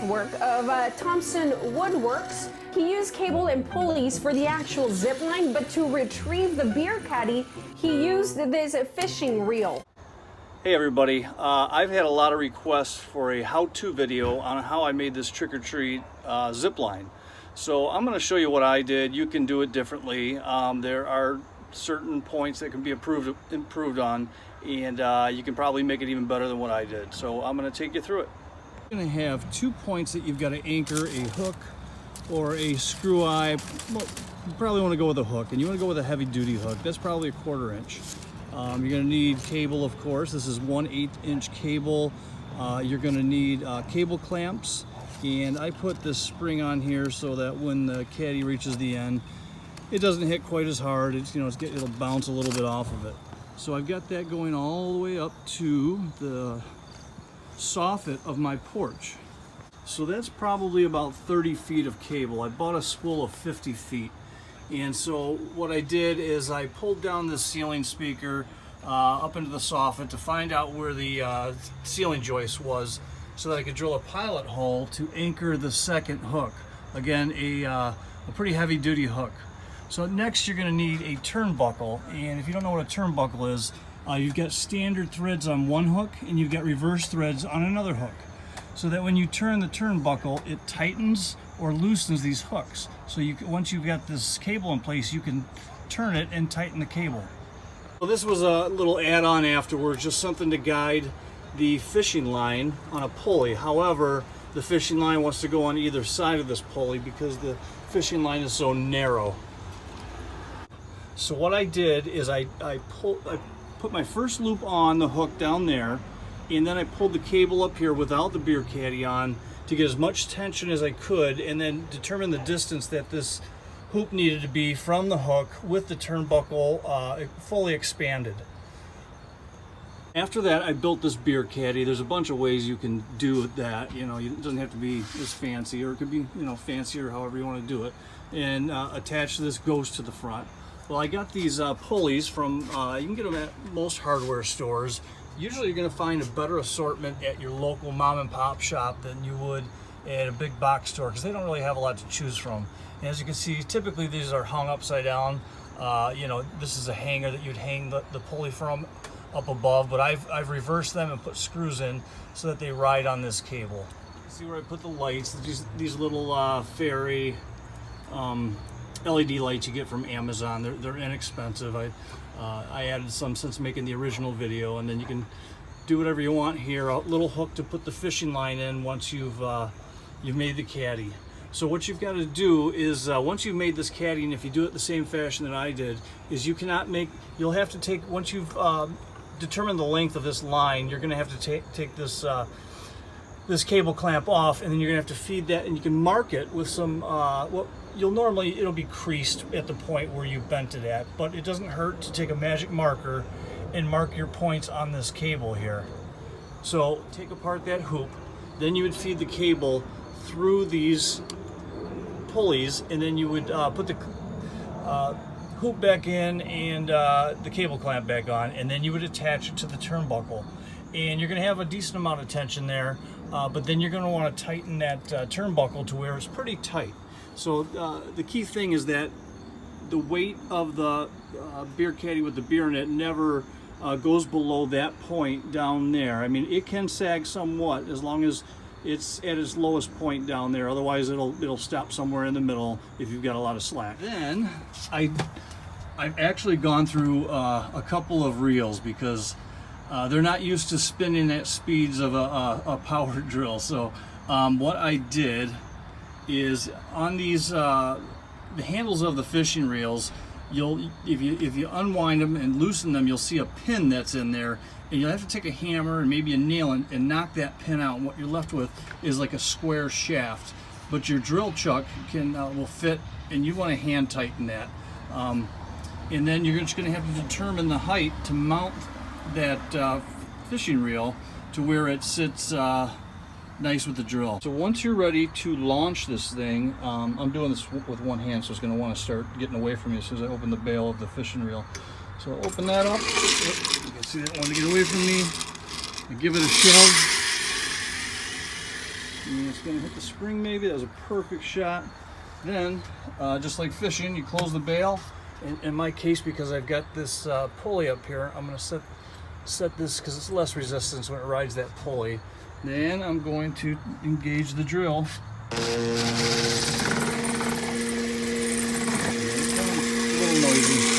Work of Thompson Woodworks. He used cable and pulleys for the actual Zipline, but to retrieve the beer caddy, he used this fishing reel. Hey everybody, I've had a lot of requests for a how-to video on how I made this trick-or-treat Zipline. So I'm going to show you what I did. You can do it differently. There are certain points that can be improved on, and you can probably make it even better than what I did. So I'm going to take you through it. You're going to have 2 points that you've got to anchor: a hook or a screw eye. Well, you probably want to go with a hook, and you want to go with a heavy-duty hook. That's probably a 1/4 inch. You're going to need cable, of course. This is 1/8 inch cable. You're going to need cable clamps, and I put this spring on here so that when the caddy reaches the end, it doesn't hit quite as hard. It'll bounce a little bit off of it. So I've got that going all the way up to the soffit of my porch. So that's probably about 30 feet of cable. I bought a spool of 50 feet. And so what I did is I pulled down this ceiling speaker up into the soffit to find out where the ceiling joist was, so that I could drill a pilot hole to anchor the second hook. Again, a pretty heavy duty hook. So next you're going to need a turnbuckle, and if you don't know what a turnbuckle is, you've got standard threads on one hook and you've got reverse threads on another hook, so that when you turn the turnbuckle, it tightens or loosens these hooks. So once you've got this cable in place, you can turn it and tighten the cable. Well, this was a little add-on afterwards, just something to guide the fishing line on a pulley. However, the fishing line wants to go on either side of this pulley because the fishing line is so narrow. So what I did is I put my first loop on the hook down there, and then I pulled the cable up here without the beer caddy on to get as much tension as I could, and then determine the distance that this hoop needed to be from the hook with the turnbuckle fully expanded. After that, I built this beer caddy. There's a bunch of ways you can do that. It doesn't have to be as fancy, or it could be fancier, however you want to do it. And attach this ghost to the front. Well, I got these pulleys from, you can get them at most hardware stores. Usually you're going to find a better assortment at your local mom and pop shop than you would at a big box store, because they don't really have a lot to choose from. And as you can see, typically these are hung upside down. This is a hanger that you'd hang the pulley from up above, but I've reversed them and put screws in so that they ride on this cable. See where I put the lights? These little fairy LED lights you get from Amazon. They're inexpensive. I added some since making the original video, and then you can do whatever you want here. A little hook to put the fishing line in once you've made the caddy. So what you've got to do is once you've made this caddy, and if you do it the same fashion that I did, is you'll have to take, once you've determined the length of this line, you're going to have to take this this cable clamp off, and then you're gonna have to feed that, and you can mark it with some it'll be creased at the point where you bent it at, but it doesn't hurt to take a magic marker and mark your points on this cable here. So take apart that hoop, then you would feed the cable through these pulleys, and then you would put the hoop back in and the cable clamp back on, and then you would attach it to the turnbuckle. And you're going to have a decent amount of tension there, but then you're going to want to tighten that turnbuckle to where it's pretty tight. So the key thing is that the weight of the beer caddy with the beer in it never goes below that point down there. I mean, it can sag somewhat as long as it's at its lowest point down there. Otherwise, it'll stop somewhere in the middle if you've got a lot of slack. Then I've actually gone through a couple of reels because they're not used to spinning at speeds of a power drill. So what I did is on these the handles of the fishing reels, if you unwind them and loosen them, you'll see a pin that's in there, and you'll have to take a hammer and maybe a nail and knock that pin out. And what you're left with is like a square shaft, but your drill chuck will fit, and you want to hand tighten that. And then you're just going to have to determine the height to mount that fishing reel to where it sits nice with the drill. So once you're ready to launch this thing, I'm doing this with one hand, so it's going to want to start getting away from me as soon as I open the bail of the fishing reel. So I'll open that up. You can see that wanting to get away from me. I give it a shove. And it's gonna hit the spring maybe. That was a perfect shot. Then, just like fishing, you close the bail. In my case, because I've got this pulley up here, I'm gonna set this because it's less resistance when it rides that pulley. Then I'm going to engage the drill. A little noisy.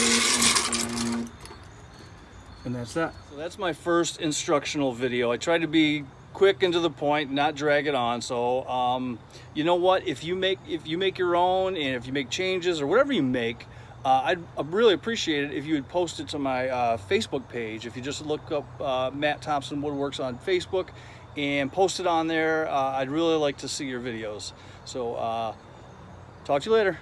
And that's that. So that's my first instructional video. I tried to be quick and to the point, not drag it on. So you know what? If you make your own, and if you make changes or whatever you make, I'd really appreciate it if you would post it to my Facebook page. If you just look up Matt Thompson Woodworks on Facebook and post it on there, I'd really like to see your videos. So talk to you later.